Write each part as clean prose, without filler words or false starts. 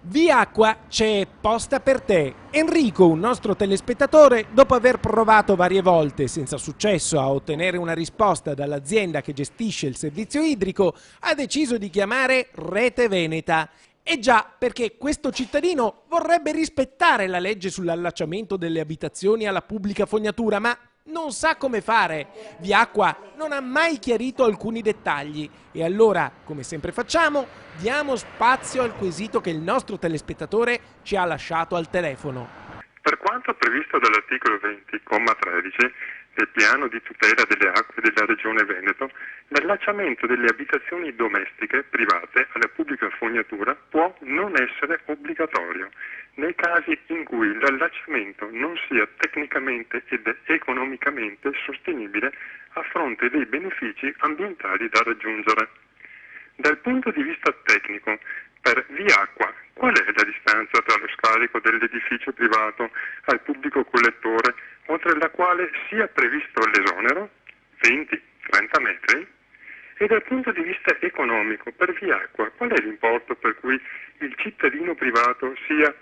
Viacqua c'è posta per te. Enrico, un nostro telespettatore, dopo aver provato varie volte senza successo a ottenere una risposta dall'azienda che gestisce il servizio idrico, ha deciso di chiamare Rete Veneta. E già, perché questo cittadino vorrebbe rispettare la legge sull'allacciamento delle abitazioni alla pubblica fognatura, ma non sa come fare. Viacqua non ha mai chiarito alcuni dettagli e allora, come sempre facciamo, diamo spazio al quesito che il nostro telespettatore ci ha lasciato al telefono. Per quanto previsto dall'articolo 20,13 del piano di tutela delle acque della Regione Veneto, l'allacciamento delle abitazioni domestiche private alla pubblica fognatura può non essere obbligatorio nei casi in cui l'allacciamento non sia tecnicamente ed economicamente sostenibile a fronte dei benefici ambientali da raggiungere. Dal punto di vista tecnico, per Viacqua, qual è la distanza tra lo scarico dell'edificio privato al pubblico collettore, oltre la quale sia previsto l'esonero? 20-30 metri? E dal punto di vista economico, per Viacqua, qual è l'importo per cui il cittadino privato sia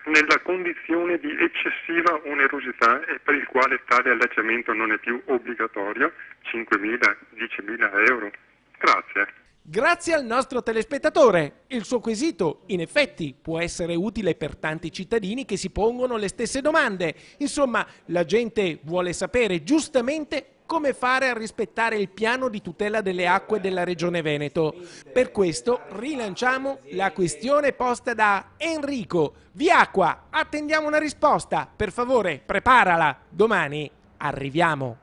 nella condizione di eccessiva onerosità e per il quale tale allacciamento non è più obbligatorio? 5.000-10.000 euro? Grazie. Grazie al nostro telespettatore. Il suo quesito, in effetti, può essere utile per tanti cittadini che si pongono le stesse domande. Insomma, la gente vuole sapere giustamente come fare a rispettare il piano di tutela delle acque della Regione Veneto. Per questo rilanciamo la questione posta da Enrico. Viacqua, attendiamo una risposta. Per favore, preparala. Domani arriviamo.